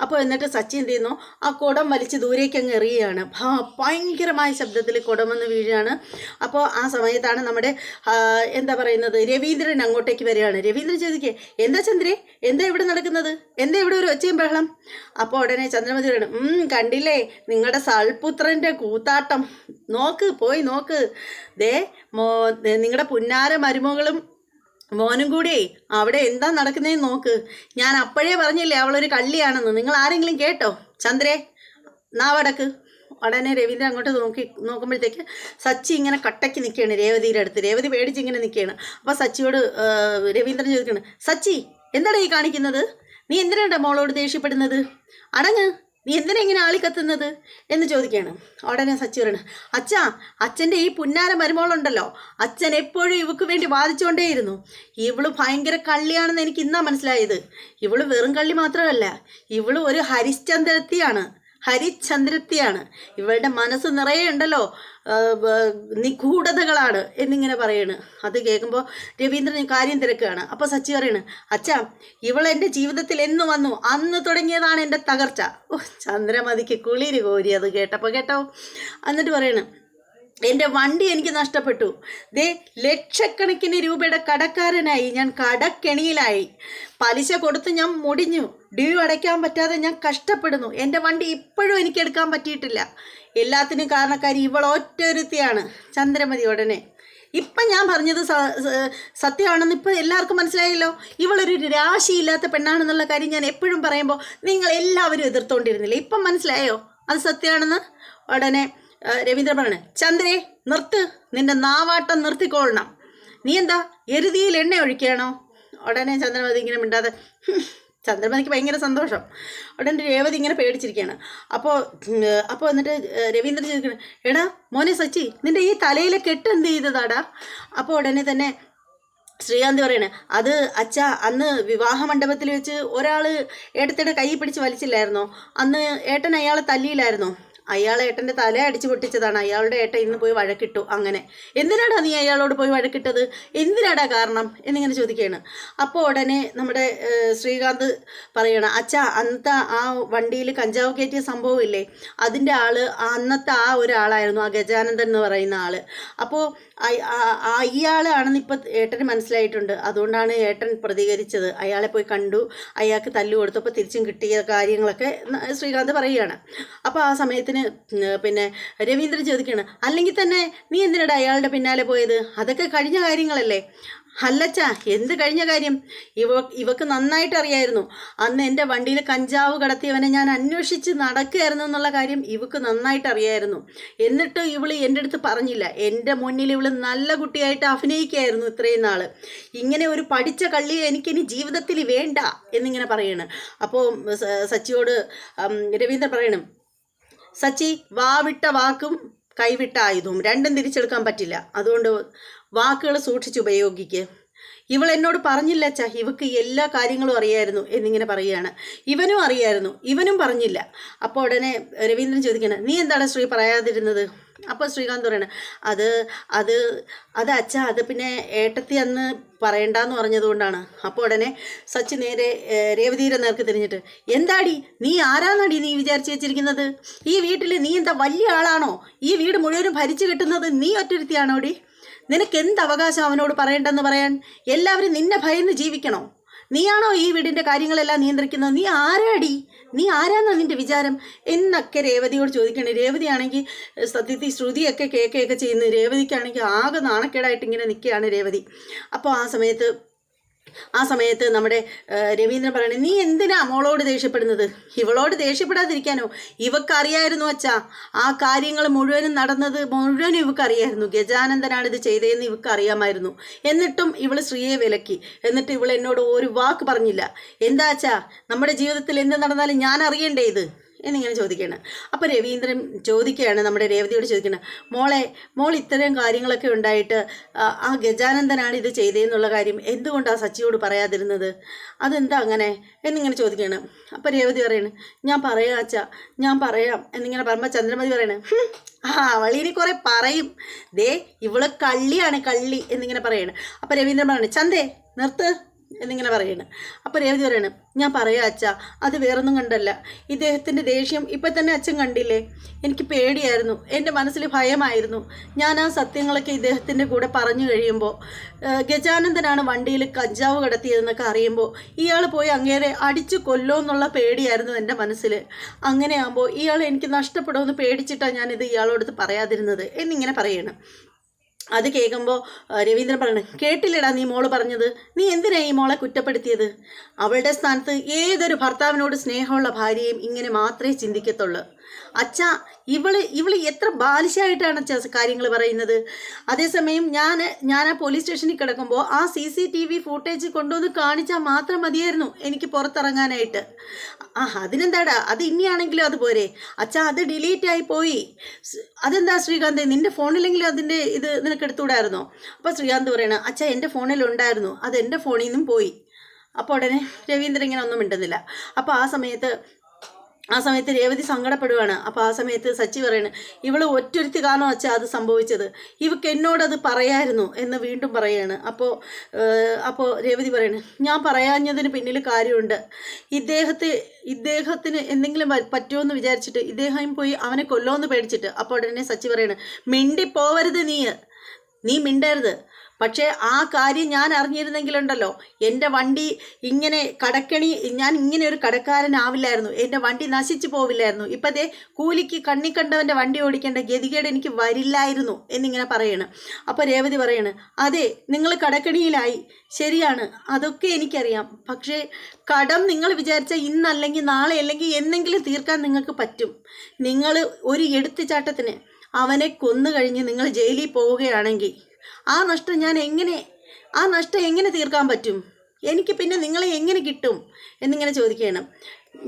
അപ്പോൾ എന്നിട്ട് സച്ചി എന്ത് ചെയ്യുന്നു, ആ കുടം വലിച്ച് ദൂരേക്ക് അങ്ങ് എറിയുകയാണ്. ഭയങ്കരമായ ശബ്ദത്തിൽ കുടമെന്ന് വീഴുകയാണ്. അപ്പോൾ ആ സമയത്താണ് നമ്മുടെ എന്താ പറയുന്നത്, രവീന്ദ്രൻ അങ്ങോട്ടേക്ക് വരികയാണ്. രവീന്ദ്രൻ ചോദിക്കുക, എന്താ ചന്ദ്രേ, എന്താ ഇവിടെ നടക്കുന്നത്, എന്താ ഇവിടെ ഒരു ഒച്ചയും ബഹളം? അപ്പോൾ ഉടനെ ചന്ദ്രമതി പറയണം, കണ്ടില്ലേ നിങ്ങളുടെ സൽപുത്രൻ്റെ കൂത്താട്ടം, പോയി നോക്ക്, നിങ്ങളുടെ പുന്നാര മരുമകളും മോനും കൂടി അവിടെ എന്താ നടക്കുന്നതെന്ന് നോക്ക്. ഞാൻ അപ്പോഴേ പറഞ്ഞില്ലേ അവളൊരു കള്ളിയാണെന്ന്, നിങ്ങൾ ആരെങ്കിലും കേട്ടോ? ചന്ദ്രേ, നാവടക്ക്. ഉടനെ രവീന്ദ്രൻ അങ്ങോട്ട് നോക്കുമ്പോഴത്തേക്ക് സച്ചി ഇങ്ങനെ കട്ടയ്ക്ക് നിൽക്കുകയാണ് രേവതിയുടെ അടുത്ത്. രേവതി പേടിച്ചിങ്ങനെ നിൽക്കുകയാണ്. അപ്പോൾ സച്ചിയോട് രവീന്ദ്രൻ ചോദിക്കുകയാണ്, സച്ചി എന്താണ് ഈ കാണിക്കുന്നത്? നീ എന്തിനാണ് മോളോട് ദേഷ്യപ്പെടുന്നത്? അടങ്ങ്, നീ എന്തിനാ ഇങ്ങനെ ആളിക്കത്തുന്നത് എന്ന് ചോദിക്കുകയാണ്. ഉടനെ സച്ചി പറയണം, അച്ഛൻ്റെ ഈ പുന്നാര മരുമോളുണ്ടല്ലോ, അച്ഛൻ എപ്പോഴും ഇവക്ക് വേണ്ടി വാദിച്ചുകൊണ്ടേയിരുന്നു. ഇവള് ഭയങ്കര കള്ളിയാണെന്ന് എനിക്ക് ഇന്നാ മനസ്സിലായത്. ഇവള് വെറും കള്ളി മാത്രമല്ല, ഇവള് ഒരു ഹരിശ്ചന്ദ്രത്തിയാണ്. ഇവളുടെ മനസ്സ് നിറയെ ഉണ്ടല്ലോ നിഗൂഢതകളാണ് എന്നിങ്ങനെ പറയാണ്. അത് കേൾക്കുമ്പോൾ രവീന്ദ്രൻ കാര്യം തിരക്കുകയാണ്. അപ്പോൾ സച്ചി പറയാണ്, അച്ഛാ, ഇവളെൻ്റെ ജീവിതത്തിൽ എന്ന് വന്നു അന്ന് തുടങ്ങിയതാണ് എൻ്റെ തകർച്ച. ചന്ദ്രമതിക്ക് കുളിര് കോരി അത് കേട്ടോ. എന്നിട്ട് പറയണ്, എൻ്റെ വണ്ടി എനിക്ക് നഷ്ടപ്പെട്ടു, ലക്ഷക്കണക്കിന് രൂപയുടെ കടക്കാരനായി, ഞാൻ കടക്കെണിയിലായി, പലിശ കൊടുത്ത് ഞാൻ മുടിഞ്ഞു, ഡ്യൂ അടയ്ക്കാൻ പറ്റാതെ ഞാൻ കഷ്ടപ്പെടുന്നു, എൻ്റെ വണ്ടി ഇപ്പോഴും എനിക്ക് എടുക്കാൻ പറ്റിയിട്ടില്ല, എല്ലാത്തിനും കാരണക്കാരി ഇവളൊറ്റൊരുത്തിയാണ്. ചന്ദ്രമതി ഉടനെ, ഇപ്പം ഞാൻ പറഞ്ഞത് സത്യമാണെന്ന് ഇപ്പം എല്ലാവർക്കും മനസ്സിലായല്ലോ, ഇവളൊരു രാശിയില്ലാത്ത പെണ്ണാണെന്നുള്ള കാര്യം ഞാൻ എപ്പോഴും പറയുമ്പോൾ നിങ്ങൾ എല്ലാവരും എതിർത്തുകൊണ്ടിരുന്നില്ല, ഇപ്പം മനസ്സിലായോ അത് സത്യമാണെന്ന്? ഉടനെ രവീന്ദ്രൻ പറയണേ, ചന്ദ്രേ നിർത്ത്, നിന്റെ നാവാട്ടം നിർത്തിക്കൊള്ളണം, നീ എന്താ എരുതിയിൽ എണ്ണ ഒഴിക്കുകയാണോ? ഉടനെ ചന്ദ്രമതി ഇങ്ങനെ മിണ്ടാതെ, ചന്ദ്രമതിക്ക് ഭയങ്കര സന്തോഷം. ഉടനെ രേവതി ഇങ്ങനെ പേടിച്ചിരിക്കുകയാണ്. അപ്പോൾ എന്നിട്ട് രവീന്ദ്രൻ ചോദിക്കണം, എടാ മോനെ സച്ചി, നിൻ്റെ ഈ തലയിലെ കെട്ട് എന്ത് ചെയ്തതാടാ? അപ്പോൾ ഉടനെ തന്നെ ശ്രീകാന്ത് പറയണേ, അത് അച്ഛാ, അന്ന് വിവാഹ മണ്ഡപത്തിൽ വെച്ച് ഒരാൾ ഏട്ടത്തിയുടെ കൈ പിടിച്ച് വലിച്ചില്ലായിരുന്നോ, അന്ന് ഏട്ടൻ അയാളെ തല്ലിയില്ലായിരുന്നോ, അയാൾ ഏട്ടൻ്റെ തല അടിച്ചു പൊട്ടിച്ചതാണ്, അയാളുടെ ഏട്ടൻ ഇന്ന് പോയി വഴക്കിട്ടു. അങ്ങനെ എന്തിനാടാ നീ അയാളോട് പോയി വഴക്കിട്ടത്, എന്തിനാടാ കാരണം എന്നിങ്ങനെ ചോദിക്കുകയാണ്. അപ്പോൾ ഉടനെ നമ്മുടെ ശ്രീകാന്ത് പറയണം, അച്ഛാ, അന്നത്തെ ആ വണ്ടിയിൽ കഞ്ചാവ് കയറ്റിയ സംഭവം ഇല്ലേ, അതിൻ്റെ അന്നത്തെ ആ ഒരാളായിരുന്നു, ആ ഗജാനന്ദൻ എന്ന് പറയുന്ന ആൾ. അപ്പോൾ ഇയാളാണെന്ന് ഇപ്പം ഏട്ടന് മനസ്സിലായിട്ടുണ്ട്, അതുകൊണ്ടാണ് ഏട്ടൻ പ്രതികരിച്ചത്, അയാളെ പോയി കണ്ടു, അയാൾക്ക് തല്ലു കൊടുത്തപ്പോൾ തിരിച്ചും കിട്ടിയ കാര്യങ്ങളൊക്കെ ശ്രീകാന്ത് പറയുകയാണ്. അപ്പോൾ ആ സമയത്തിന് പിന്നെ രവീന്ദ്രൻ ചോദിക്കുകയാണ്, അല്ലെങ്കിൽ തന്നെ നീ എന്തിനാണ് അയാളുടെ പിന്നാലെ പോയത്, അതൊക്കെ കഴിഞ്ഞ കാര്യങ്ങളല്ലേ? അല്ലച്ചാ, എന്ത് കഴിഞ്ഞ കാര്യം, ഇവക്ക് നന്നായിട്ട് അറിയായിരുന്നു, അന്ന് എൻ്റെ വണ്ടിയിൽ കഞ്ചാവ് കടത്തിയവനെ ഞാൻ അന്വേഷിച്ച് നടക്കുകയായിരുന്നു എന്നുള്ള കാര്യം ഇവക്ക് നന്നായിട്ട് അറിയായിരുന്നു. എന്നിട്ട് ഇവള് എൻ്റെ അടുത്ത് പറഞ്ഞില്ല, എൻ്റെ മുന്നിൽ ഇവള് നല്ല കുട്ടിയായിട്ട് അഭിനയിക്കുകയായിരുന്നു ഇത്രയും നാൾ. ഇങ്ങനെ ഒരു പഠിച്ച കള്ളിയെ എനിക്കിനി ജീവിതത്തിൽ വേണ്ട എന്നിങ്ങനെ പറയണ്. അപ്പോൾ സച്ചിയോട് രവീന്ദ്രൻ പറയണം, സച്ചി, വാവിട്ട വാക്കും കൈവിട്ട ആയുധവും രണ്ടും തിരിച്ചെടുക്കാൻ പറ്റില്ല, അതുകൊണ്ട് വാക്കുകൾ സൂക്ഷിച്ചുപയോഗിക്കുക. ഇവൾ എന്നോട് പറഞ്ഞില്ല അച്ഛാ, ഇവക്ക് എല്ലാ കാര്യങ്ങളും അറിയായിരുന്നു എന്നിങ്ങനെ പറയുകയാണ്. ഇവനും അറിയായിരുന്നു, ഇവനും പറഞ്ഞില്ല. അപ്പോൾ ഉടനെ രവീന്ദ്രൻ ചോദിക്കണം, നീ എന്താണ് ശ്രീ പറയാതിരുന്നത്? അപ്പോൾ ശ്രീകാന്ത് പറയണ, അത് അച്ഛാ, അത് പിന്നെ ഏട്ടത്തി അന്ന് പറയണ്ടെന്ന് പറഞ്ഞതുകൊണ്ടാണ്. അപ്പോൾ ഉടനെ സച്ചി നേരെ രേവതിയുടെ നേർക്ക് തിരിഞ്ഞിട്ട്, എന്താടി നീ ആരാന്നാടി നീ വിചാരിച്ചു വെച്ചിരിക്കുന്നത്? ഈ വീട്ടിൽ നീ എന്താ വലിയ ആളാണോ? ഈ വീട് മുഴുവനും ഭരിച്ചു കിട്ടുന്നത് നീ ഒറ്റൊരുത്തിയാണോടി? നിനക്ക് എന്ത് അവകാശം അവനോട് പറയണ്ടെന്ന് പറയാൻ? എല്ലാവരും നിന്നെ ഭയന്ന് ജീവിക്കണോ? നീയാണോ ഈ വീടിൻ്റെ കാര്യങ്ങളെല്ലാം നിയന്ത്രിക്കുന്നത്? നീ ആരാടി? നീ ആരാന്നാ നിൻ്റെ വിചാരം എന്നൊക്കെ രേവതിയോട് ചോദിക്കണേ. രേവതിയാണെങ്കിൽ സത്യത്തിൽ ശ്രുതിയൊക്കെ കേൾക്കുകയൊക്കെ ചെയ്യുന്നു. രേവതിക്കാണെങ്കിൽ ആകെ നാണക്കേടായിട്ട് ഇങ്ങനെ നിൽക്കുകയാണ് രേവതി. അപ്പോൾ ആ സമയത്ത് ആ സമയത്ത് നമ്മുടെ രവീന്ദ്രൻ പറയണേ, നീ എന്തിനാ മോളോട് ദേഷ്യപ്പെടുന്നത്? ഇവളോട് ദേഷ്യപ്പെടാതിരിക്കാനോ? ഇവക്കറിയായിരുന്നു അച്ഛാ, ആ കാര്യങ്ങൾ മുഴുവനും നടന്നത് മുഴുവനും ഇവക്കറിയായിരുന്നു. ഗജാനന്ദനാണ് ഇത് ചെയ്തതെന്ന് ഇവക്ക് അറിയാമായിരുന്നു. എന്നിട്ടും ഇവൾ ശ്രീയെ വിലക്കി. എന്നിട്ട് ഇവൾ എന്നോട് ഒരു വാക്ക് പറഞ്ഞില്ല. എന്താ അച്ഛാ, നമ്മുടെ ജീവിതത്തിൽ എന്ത് നടന്നാലും ഞാൻ അറിയണ്ടേ ഇത് എന്നിങ്ങനെ ചോദിക്കുകയാണ്. അപ്പോൾ രവീന്ദ്രൻ ചോദിക്കുകയാണ്, നമ്മുടെ രേവതിയോട് ചോദിക്കുകയാണ്, മോൾ ഇത്തരം കാര്യങ്ങളൊക്കെ ഉണ്ടായിട്ട് ആ ഗജാനന്ദനാണ് ഇത് ചെയ്തതെന്നുള്ള കാര്യം എന്തുകൊണ്ടാണ് സച്ചിയോട് പറയാതിരുന്നത്? അതെന്താ അങ്ങനെ എന്നിങ്ങനെ ചോദിക്കുകയാണ്. അപ്പോൾ രേവതി പറയണ്, ഞാൻ പറയാം അച്ഛാ, ഞാൻ പറയാം എന്നിങ്ങനെ പറയുമ്പോൾ ചന്ദ്രമതി പറയണേ, അവളിനി കുറേ പറയും, ദേ ഇവള് കള്ളിയാണ് കള്ളി എന്നിങ്ങനെ പറയണ്. അപ്പോൾ രവീന്ദ്രൻ പറയണേ, ചന്തേ നിർത്ത് എന്നിങ്ങനെ പറയണ്. അപ്പോൾ രേവതി പറയണം, ഞാൻ പറയാം അച്ഛാ, അത് വേറൊന്നും കണ്ടല്ല. ഇദ്ദേഹത്തിൻ്റെ ദേഷ്യം ഇപ്പം തന്നെ അച്ഛൻ കണ്ടില്ലേ? എനിക്ക് പേടിയായിരുന്നു, എൻ്റെ മനസ്സിൽ ഭയമായിരുന്നു. ഞാൻ ആ സത്യങ്ങളൊക്കെ ഇദ്ദേഹത്തിൻ്റെ കൂടെ പറഞ്ഞു കഴിയുമ്പോൾ ഗജാനന്ദനാണ് വണ്ടിയിൽ കഞ്ചാവ് കടത്തിയതെന്നൊക്കെ അറിയുമ്പോൾ ഇയാൾ പോയി അങ്ങേരെ അടിച്ചു കൊല്ലുമെന്നുള്ള പേടിയായിരുന്നു എൻ്റെ മനസ്സിൽ. അങ്ങനെയാകുമ്പോൾ ഇയാൾ എനിക്ക് നഷ്ടപ്പെടുമെന്ന് പേടിച്ചിട്ടാണ് ഞാനിത് ഇയാളോട് പറയാതിരുന്നത് എന്നിങ്ങനെ പറയണം. അത് കേൾക്കുമ്പോൾ രവീന്ദ്രൻ പറയണേ, കേട്ടില്ലടാ നീ മോള് പറഞ്ഞത്? നീ എന്തിനാ ഈ മോളെ കുറ്റപ്പെടുത്തിയത്? അവളുടെ സ്ഥാനത്ത് ഏതൊരു ഭർത്താവിനോട് സ്നേഹമുള്ള ഭാര്യയും ഇങ്ങനെ മാത്രമേ ചിന്തിക്കത്തുള്ളൂ. അച്ഛാ, ഇവള് എത്ര ബാലിശമായിട്ടാണ് അച്ഛാ കാര്യങ്ങൾ പറയുന്നത്. അതേസമയം ഞാൻ ആ പോലീസ് സ്റ്റേഷനിൽ കിടക്കുമ്പോൾ ആ CCTV ഫൂട്ടേജ് കൊണ്ടുവന്ന് കാണിച്ചാൽ മാത്രം മതിയായിരുന്നു എനിക്ക് പുറത്തിറങ്ങാനായിട്ട്. അതിനെന്താടാ, അത് ഇനിയാണെങ്കിലും അതുപോരെ അച്ഛാ, അത് ഡിലീറ്റ് ആയി പോയി. അതെന്താ ശ്രീകാന്ത്, നിൻ്റെ ഫോണിലെങ്കിലും അതിൻ്റെ ഇത് നിനക്ക് എടുത്തുകൂടായിരുന്നോ? അപ്പോൾ ശ്രീകാന്ത് പറയണ, അച്ഛാ എൻ്റെ ഫോണിലുണ്ടായിരുന്നു, അത് എൻ്റെ ഫോണിൽ നിന്നും പോയി. അപ്പോൾ ഉടനെ രവീന്ദ്രൻ ഇങ്ങനെ ഒന്നും മിണ്ടുന്നില്ല. അപ്പോൾ ആ സമയത്ത് രേവതി സങ്കടപ്പെടുകയാണ്. അപ്പോൾ ആ സമയത്ത് സച്ചി പറയണ്, ഇവള് ഒറ്റൊരുത്തി കാരണം വെച്ചാൽ അത് സംഭവിച്ചത്, ഇവക്ക് എന്നോടത് പറയായിരുന്നു എന്ന് വീണ്ടും പറയാണ്. അപ്പോൾ രേവതി പറയണ്, ഞാൻ പറയാഞ്ഞതിന് പിന്നിൽ കാര്യമുണ്ട്. ഇദ്ദേഹത്തിന് എന്തെങ്കിലും പറ്റുമെന്ന് വിചാരിച്ചിട്ട് ഇദ്ദേഹം പോയി അവനെ കൊല്ലുമെന്ന് പേടിച്ചിട്ട്. അപ്പോൾ ഉടനെ സച്ചി പറയണ്, മിണ്ടിപ്പോവരുത്, നീ മിണ്ടരുത്. പക്ഷേ ആ കാര്യം ഞാൻ അറിഞ്ഞിരുന്നെങ്കിലുണ്ടല്ലോ, എൻ്റെ വണ്ടി ഇങ്ങനെ ഞാൻ ഇങ്ങനെ ഒരു കടക്കാരനാവില്ലായിരുന്നു, എൻ്റെ വണ്ടി നശിച്ചു പോവില്ലായിരുന്നു. ഇപ്പതേ കൂലിക്ക് കണ്ണി കണ്ടവൻ്റെ വണ്ടി ഓടിക്കേണ്ട ഗതികേട് എനിക്ക് വരില്ലായിരുന്നു എന്നിങ്ങനെ പറയണം. അപ്പോൾ രേവതി പറയണ്, അതെ, നിങ്ങൾ കടക്കണിയിലായി, ശരിയാണ്, അതൊക്കെ എനിക്കറിയാം. പക്ഷേ കടം നിങ്ങൾ വിചാരിച്ചാൽ ഇന്നല്ലെങ്കിൽ നാളെ അല്ലെങ്കിൽ എന്നെങ്കിലും തീർക്കാൻ നിങ്ങൾക്ക് പറ്റും. നിങ്ങൾ ഒരു എടുത്തുചാട്ടത്തിന് അവനെ കൊന്നു കഴിഞ്ഞ് നിങ്ങൾ ജയിലിൽ പോവുകയാണെങ്കിൽ ആ നഷ്ടം എങ്ങനെ തീർക്കാൻ പറ്റും? എനിക്ക് പിന്നെ നിങ്ങളെ എങ്ങനെ കിട്ടും എന്നിങ്ങനെ ചോദിക്കണം.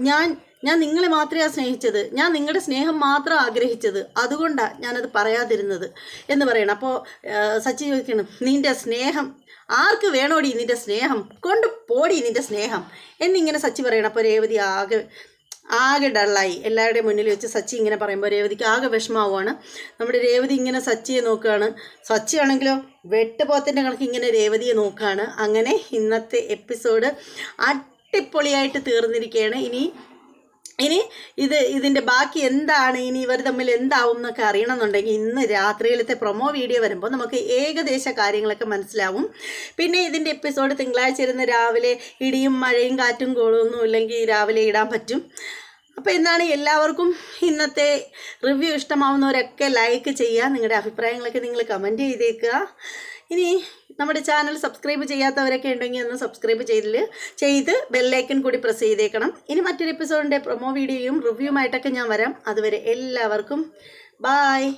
ഞാൻ നിങ്ങളെ മാത്രമേ സ്നേഹിച്ചത്, ഞാൻ നിങ്ങളുടെ സ്നേഹം മാത്രം ആഗ്രഹിച്ചത്, അതുകൊണ്ടാണ് ഞാനത് പറയാതിരുന്നത് എന്ന് പറയണം. അപ്പോൾ സച്ചി ചോദിക്കണം, നിൻ്റെ സ്നേഹം ആർക്ക് വേണോടി? നിൻ്റെ സ്നേഹം കൊണ്ട് പോടി നിൻ്റെ സ്നേഹം എന്നിങ്ങനെ സച്ചി പറയണം. അപ്പോൾ രേവതി ആകെ ഡള്ളായി. എല്ലാവരുടെയും മുന്നിൽ വെച്ച് സച്ചി ഇങ്ങനെ പറയുമ്പോൾ രേവതിക്ക് ആകെ വിഷമാവുകയാണ്. നമ്മുടെ രേവതി ഇങ്ങനെ സച്ചിയെ നോക്കുകയാണ്. സച്ചി ആണെങ്കിലോ വെട്ടുപോത്തിൻ്റെ കണക്ക് ഇങ്ങനെ രേവതിയെ നോക്കുകയാണ്. അങ്ങനെ ഇന്നത്തെ എപ്പിസോഡ് അടിപൊളിയായിട്ട് തീർന്നിരിക്കുകയാണ്. ഇനി ഇതിൻ്റെ ബാക്കി എന്താണ്, ഇനി ഇവർ തമ്മിൽ എന്താവും എന്നൊക്കെ അറിയണമെന്നുണ്ടെങ്കിൽ ഇന്ന് രാത്രിയിലത്തെ പ്രൊമോ വീഡിയോ വരുമ്പോൾ നമുക്ക് ഏകദേശ കാര്യങ്ങളൊക്കെ മനസ്സിലാവും. പിന്നെ ഇതിൻ്റെ എപ്പിസോഡ് തിങ്കളാഴ്ച ഇരുന്ന് രാവിലെ ഇടിയും മഴയും കാറ്റും കോളൊന്നും ഇല്ലെങ്കിൽ രാവിലെ ഇടാൻ പറ്റും. അപ്പോൾ എന്താണ്, എല്ലാവർക്കും ഇന്നത്തെ റിവ്യൂ ഇഷ്ടമാവുന്നവരൊക്കെ ലൈക്ക് ചെയ്യുക, നിങ്ങളുടെ അഭിപ്രായങ്ങളൊക്കെ നിങ്ങൾ കമൻറ്റ് ചെയ്തേക്കുക. ഇനി നമ്മുടെ ചാനൽ സബ്സ്ക്രൈബ് ചെയ്യാത്തവരൊക്കെ ഉണ്ടെങ്കിൽ ഒന്ന് സബ്സ്ക്രൈബ് ചെയ്ത് ബെല്ലൈക്കൺ കൂടി പ്രസ് ചെയ്തേക്കണം. ഇനി മറ്റൊരു എപ്പിസോഡിൻ്റെ പ്രൊമോ വീഡിയോയും റിവ്യൂമായിട്ടൊക്കെ ഞാൻ വരാം. അതുവരെ എല്ലാവർക്കും ബായ്.